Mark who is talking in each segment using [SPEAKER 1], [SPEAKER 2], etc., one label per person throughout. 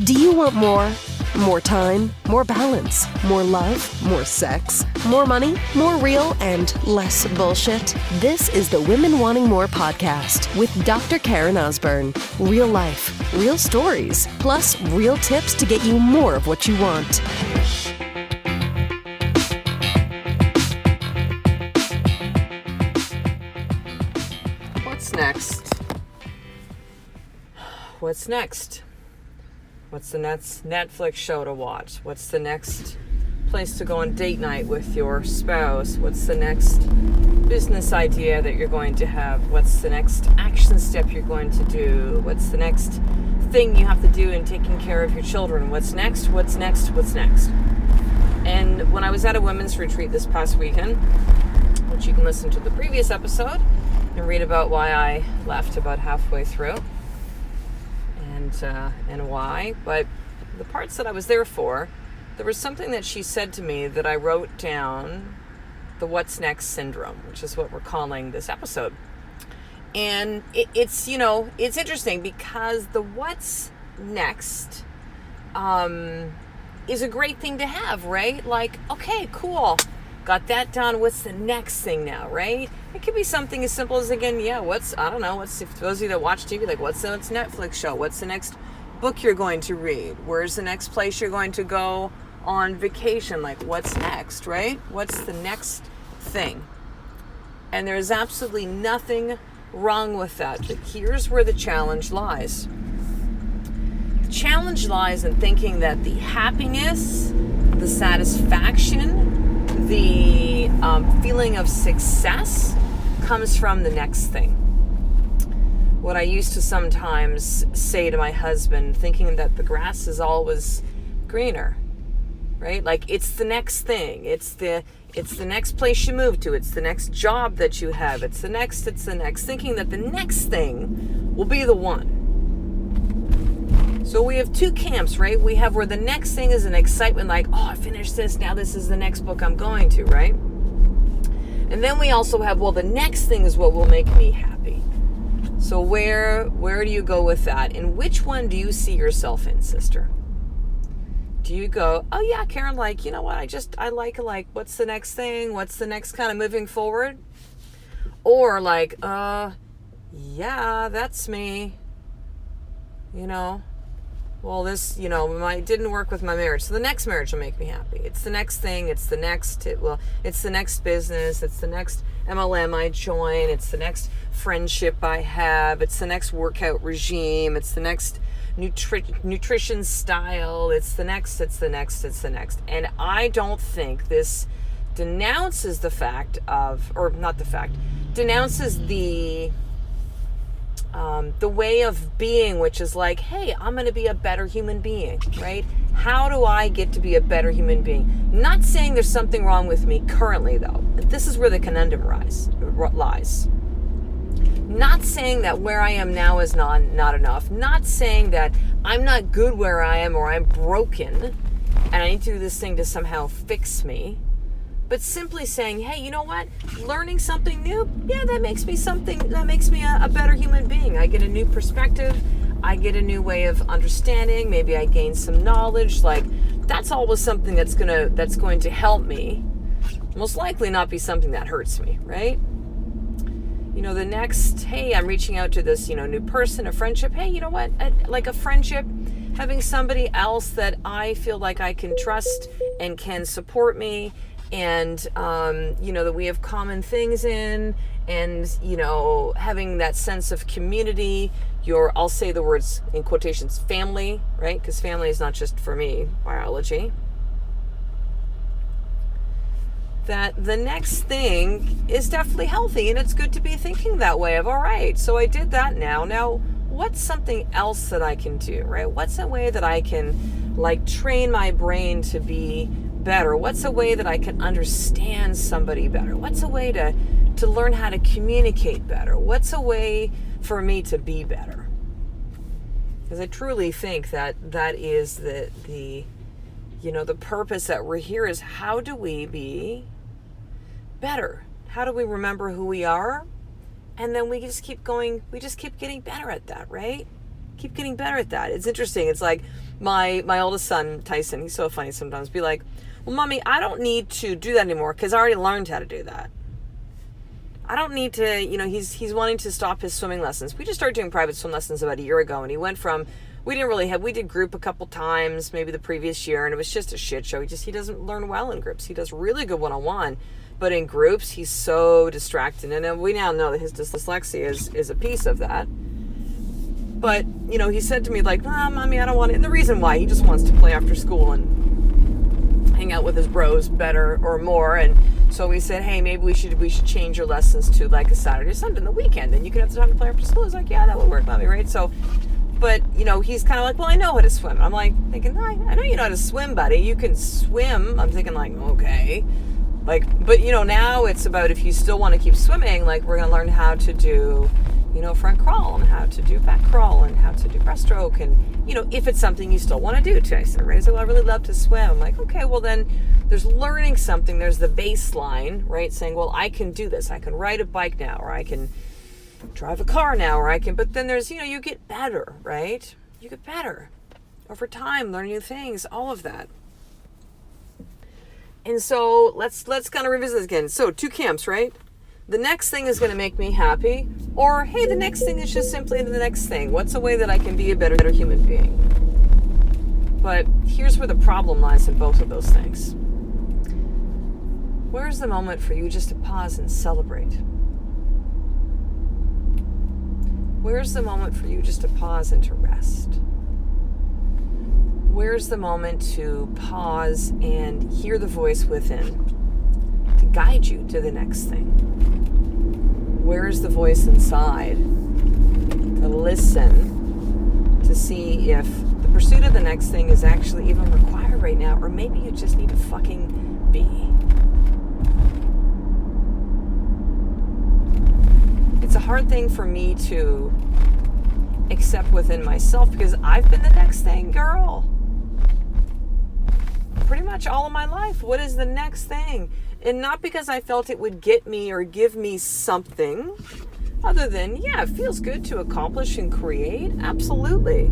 [SPEAKER 1] Do you want more? More time, more balance, more love, more sex, more money, more real, and less bullshit? This is the Women Wanting More podcast with Dr. Karen Osborne. Real life, real stories, plus real tips to get you more of what you want.
[SPEAKER 2] What's next? What's next? What's the next Netflix show to watch? What's the next place to go on date night with your spouse? What's the next business idea that you're going to have? What's the next action step you're going to do? What's the next thing you have to do in taking care of your children? What's next? What's next? What's next? And when I was at a women's retreat this past weekend, which you can listen to the previous episode and read about why I left about halfway through, and why, but the parts that I was there for, there was something that she said to me that I wrote down, the what's next syndrome, which is what we're calling this episode. And it's interesting because the what's next is a great thing to have, right? Like, okay, cool. Got that done. What's the next thing now, right? It could be something as simple as, again, what's if those of you that watch TV, like, what's the next Netflix show? What's the next book you're going to read? Where's the next place you're going to go on vacation? Like, what's next, right? What's the next thing? And there's absolutely nothing wrong with that. But here's where the challenge lies. The challenge lies in thinking that the happiness, the satisfaction, the feeling of success comes from the next thing. What I used to sometimes say to my husband, thinking that the grass is always greener, right? Like, it's the next thing. It's the next place you move to. It's the next job that you have. It's the next, thinking that the next thing will be the one. So we have two camps, right? We have where the next thing is an excitement, like, oh, I finished this, now this is the next book I'm going to, right? And then we also have, well, the next thing is what will make me happy. So where do you go with that? And which one do you see yourself in, sister? Do you go, oh yeah, Karen, like, you know what, I like, what's the next thing? What's the next kind of moving forward? Or like, yeah, that's me. Well, this, didn't work with my marriage. So the next marriage will make me happy. It's the next thing. It's the next business. It's the next MLM I join. It's the next friendship I have. It's the next workout regime. It's the next nutrition style. It's the next. And I don't think this denounces denounces the way of being, which is like, hey, I'm going to be a better human being, right? How do I get to be a better human being? Not saying there's something wrong with me currently, though. This is where the conundrum lies. Not saying that where I am now is not enough. Not saying that I'm not good where I am or I'm broken and I need to do this thing to somehow fix me. But simply saying, hey, you know what? Learning something new, yeah, that makes me a better human being. I get a new perspective. I get a new way of understanding. Maybe I gain some knowledge. Like, that's always something that's going to help me. Most likely not be something that hurts me, right? The next, hey, I'm reaching out to this, new person, a friendship. Hey, you know what? Like a friendship, having somebody else that I feel like I can trust and can support me. And, that we have common things in, and, having that sense of community, I'll say the words in quotations, family, right? Because family is not just, for me, biology. That the next thing is definitely healthy, and it's good to be thinking that way of, all right, so I did that now. Now, what's something else that I can do, right? What's a way that I can, train my brain to be better? What's a way that I can understand somebody better? What's a way to learn how to communicate better? What's a way for me to be better? Because I truly think that is the purpose that we're here is, how do we be better? How do we remember who we are? And then we just keep going, we just keep getting better at that, right? Keep getting better at that. It's interesting. It's like, my oldest son, Tyson, he's so funny sometimes, be like, well, Mommy, I don't need to do that anymore because I already learned how to do that. I don't need to, he's wanting to stop his swimming lessons. We just started doing private swim lessons about a year ago, and he went from, we did group a couple times, maybe the previous year, and it was just a shit show. He doesn't learn well in groups. He does really good one-on-one, but in groups, he's so distracted. And we now know that his dyslexia is a piece of that. But, he said to me, like, Mommy, I don't want it. And the reason why, he just wants to play after school and hang out with his bros better or more. And so we said, hey, maybe we should change your lessons to like a Saturday or Sunday in the weekend. And you can have the time to play after school. He's like, yeah, that would work, Mommy, right? So, but, he's kind of like, well, I know how to swim. I'm like thinking, I know you know how to swim, buddy. You can swim. I'm thinking like, okay. Like, but, now it's about if you still want to keep swimming, like we're going to learn how to do, front crawl and how to do back crawl and how to do breaststroke. And, if it's something you still want to do, Tyson, right? So I really love to swim. I'm like, okay, well then there's learning something. There's the baseline, right? Saying, well, I can do this. I can ride a bike now, or I can drive a car now, or I can, but then there's, you get better, right? You get better over time, learn new things, all of that. And so let's kind of revisit this again. So 2 camps, right? The next thing is going to make me happy, or hey, the next thing is just simply the next thing. What's a way that I can be a better human being? But here's where the problem lies in both of those things. Where's the moment for you just to pause and celebrate? Where's the moment for you just to pause and to rest? Where's the moment to pause and hear the voice within to guide you to the next thing? Where's the voice inside to listen to see if the pursuit of the next thing is actually even required right now, or maybe you just need to fucking be? It's a hard thing for me to accept within myself because I've been the next thing, girl. Pretty much all of my life. What is the next thing? And not because I felt it would get me or give me something other than, yeah, it feels good to accomplish and create. Absolutely.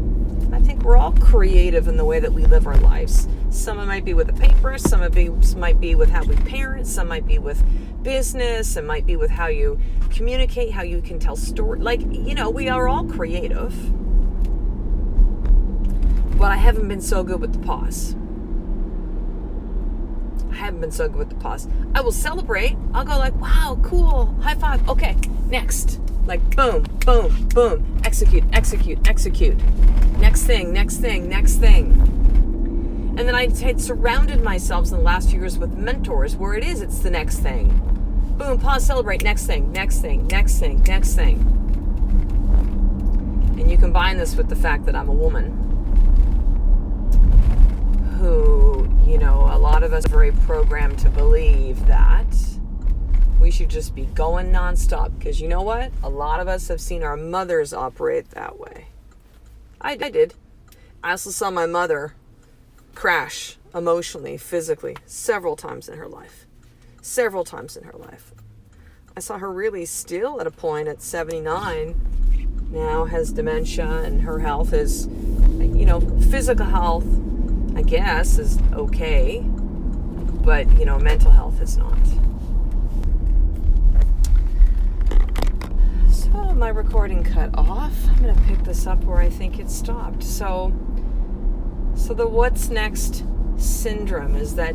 [SPEAKER 2] I think we're all creative in the way that we live our lives. Some it might be with the paper, some it might be with how we parent, some might be with business, and might be with how you communicate, how you can tell stories. Like, we are all creative. But I haven't been so good with the pause. I will celebrate. I'll go like, wow, cool, high five. Okay, next. Like boom, boom, boom. Execute. Next thing. And then I had surrounded myself in the last few years with mentors where it's the next thing. Boom, pause, celebrate, next thing. And you combine this with the fact that I'm a woman who, a lot of us are very programmed to believe that we should just be going nonstop. Because you know what? A lot of us have seen our mothers operate that way. I did. I also saw my mother crash emotionally, physically, several times in her life. I saw her really still at a point at 79, now has dementia, and her health is, physical health, I guess, is okay, but, mental health is not. So my recording cut off. I'm going to pick this up where I think it stopped. So the what's next syndrome is that,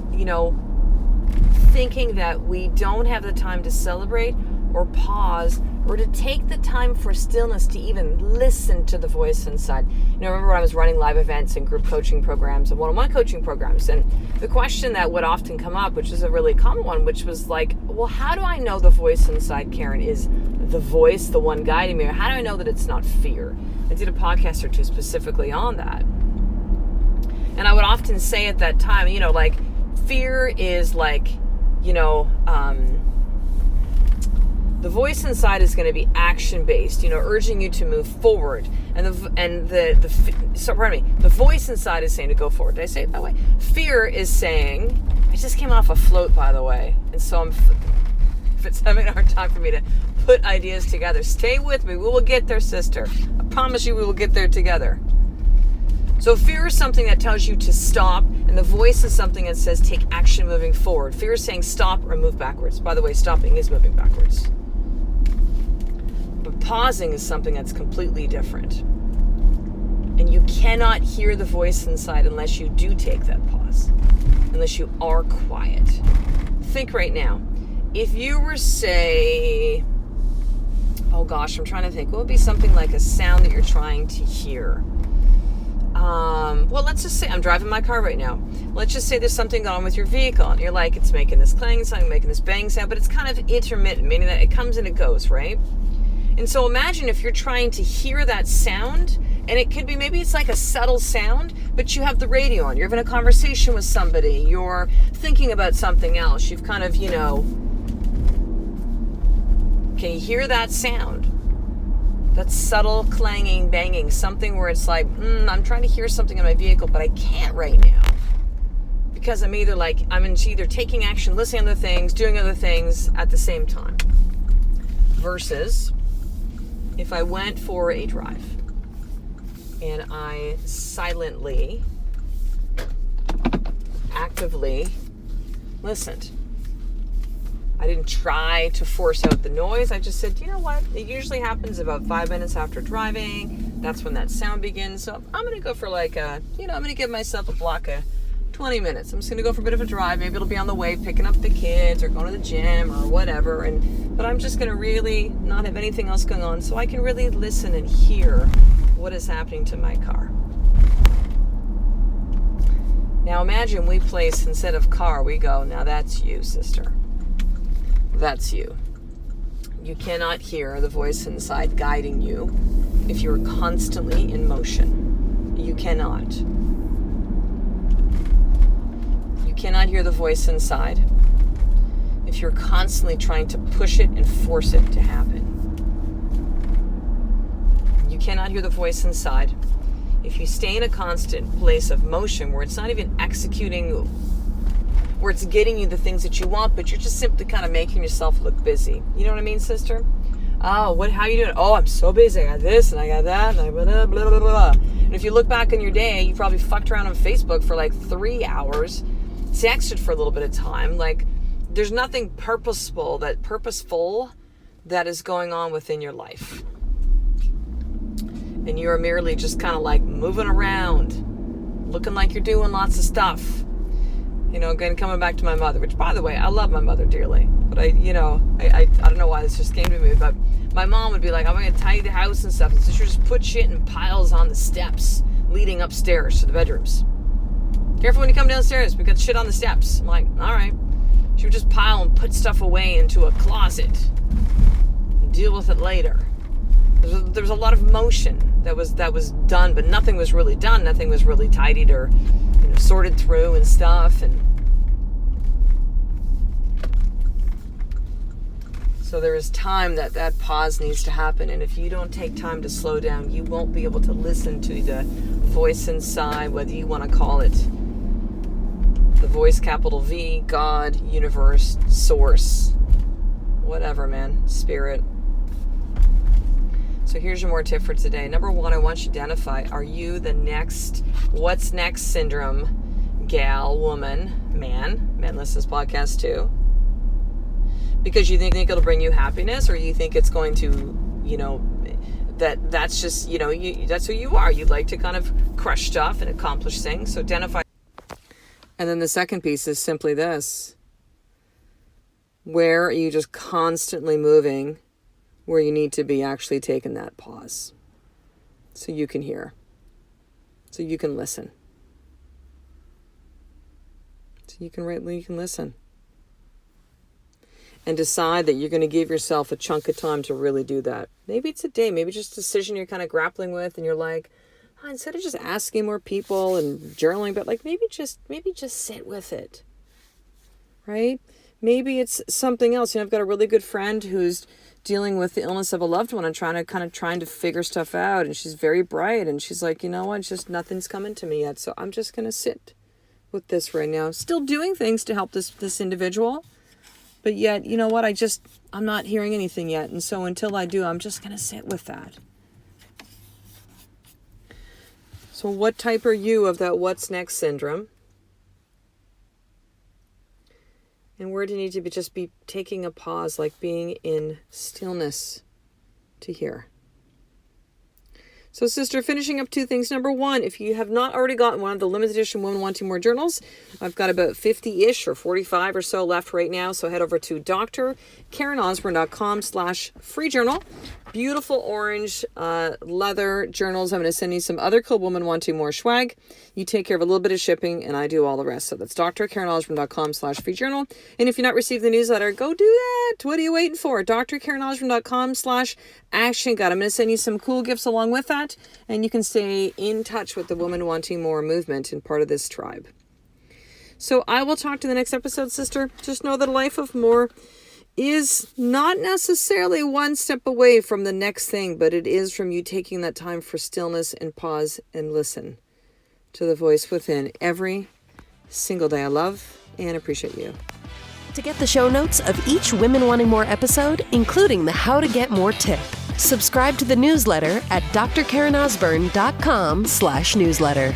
[SPEAKER 2] thinking that we don't have the time to celebrate or pause or to take the time for stillness to even listen to the voice inside. Remember when I was running live events and group coaching programs and one-on-one coaching programs, and the question that would often come up, which is a really common one, which was like, well, how do I know the voice inside, Karen, is the voice, the one guiding me? Or how do I know that it's not fear? I did a podcast or two specifically on that. And I would often say at that time, fear is like, the voice inside is going to be action-based, urging you to move forward. And the voice inside is saying to go forward. Did I say it that way? Fear is saying, I just came off a float, by the way. And so if it's having a hard time for me to put ideas together, stay with me. We will get there, sister. I promise you we will get there together. So fear is something that tells you to stop, and the voice is something that says take action moving forward. Fear is saying stop or move backwards. By the way, stopping is moving backwards. But pausing is something that's completely different. And you cannot hear the voice inside unless you do take that pause, unless you are quiet. Think right now, if you were, say, oh gosh, I'm trying to think, what would be something like a sound that you're trying to hear? Well, let's just say I'm driving my car right now. Let's just say there's something going on with your vehicle, and you're like, it's making this clang sound, making this bang sound, but it's kind of intermittent, meaning that it comes and it goes, right? And so imagine if you're trying to hear that sound, and it could be, maybe it's like a subtle sound, but you have the radio on, you're having a conversation with somebody, you're thinking about something else, you've kind of, can you hear that sound? That subtle clanging, banging, something where it's like, I'm trying to hear something in my vehicle, but I can't right now. Because I'm either taking action, listening to other things, doing other things at the same time. Versus if I went for a drive and I silently, actively listened. I didn't try to force out the noise. I just said, you know what? It usually happens about 5 minutes after driving. That's when that sound begins. So I'm going to go for I'm going to give myself a block of 20 minutes. I'm just going to go for a bit of a drive. Maybe it'll be on the way picking up the kids or going to the gym or whatever. But I'm just going to really not have anything else going on so I can really listen and hear what is happening to my car. Now imagine we place, instead of car, we go, now that's you, sister. That's you. You cannot hear the voice inside guiding you if you're constantly in motion. You cannot. You cannot hear the voice inside if you're constantly trying to push it and force it to happen. You cannot hear the voice inside if you stay in a constant place of motion where it's not even executing, where it's getting you the things that you want, but you're just simply kind of making yourself look busy. You know what I mean, sister? Oh, how you doing? Oh, I'm so busy. I got this and I got that and I blah, blah, blah, blah, blah. And if you look back on your day, you probably fucked around on Facebook for like 3 hours, texted for a little bit of time. Like, there's nothing purposeful that is going on within your life. And you are merely just kind of like moving around, looking like you're doing lots of stuff. Again, coming back to my mother, which, by the way, I love my mother dearly. But I don't know why this just came to me, but my mom would be like, I'm going to tidy the house and stuff. And so she would just put shit in piles on the steps leading upstairs to the bedrooms. Careful when you come downstairs, we got shit on the steps. I'm like, all right. She would just pile and put stuff away into a closet and deal with it later. There was a lot of motion that was done, but nothing was really done. Nothing was really tidied or sorted through and stuff. And so there is time that pause needs to happen. And if you don't take time to slow down, you won't be able to listen to the voice inside, whether you want to call it the voice, capital V, God, universe, source, whatever, man, spirit. So here's your more tip for today. Number 1, I want you to identify, are you the next, what's next syndrome, gal, woman, man listen to this podcast too? Because you think it'll bring you happiness, or you think it's going to, that's just, that's who you are. You like to kind of crush stuff and accomplish things. So identify. And then the second piece is simply this. Where are you just constantly moving where you need to be actually taking that pause so you can hear, so you can listen, so you can listen, and decide that you're going to give yourself a chunk of time to really do that. Maybe it's a day, maybe just a decision you're kind of grappling with, and you're like, instead of just asking more people and journaling, but like maybe just sit with it, right? Maybe it's something else. I've got a really good friend who's dealing with the illness of a loved one and trying to figure stuff out. And she's very bright. And she's like, just nothing's coming to me yet. So I'm just going to sit with this right now. Still doing things to help this individual. But yet, I'm not hearing anything yet. And so until I do, I'm just going to sit with that. So what type are you of that what's next syndrome? And where do you need to just be taking a pause, like being in stillness to hear? So, sister, finishing up 2 things. Number 1, if you have not already gotten one of the limited edition Women Wanting More journals, I've got about 50-ish or 45 or so left right now. So head over to drkarenosborn.com/free journal. Beautiful orange leather journals. I'm going to send you some other cool Women Wanting More swag. You take care of a little bit of shipping and I do all the rest. So that's drkarenosborn.com/free journal. And if you've not received the newsletter, go do that. What are you waiting for? drkarenosborn.com/action guide. I'm going to send you some cool gifts along with that. And you can stay in touch with the Women Wanting More movement and part of this tribe. So I will talk to the next episode, sister. Just know that a life of more is not necessarily one step away from the next thing, but it is from you taking that time for stillness and pause and listen to the voice within every single day. I love and appreciate you.
[SPEAKER 1] To get the show notes of each Women Wanting More episode, including the How to Get More tip, subscribe to the newsletter at drkarenosborn.com/newsletter.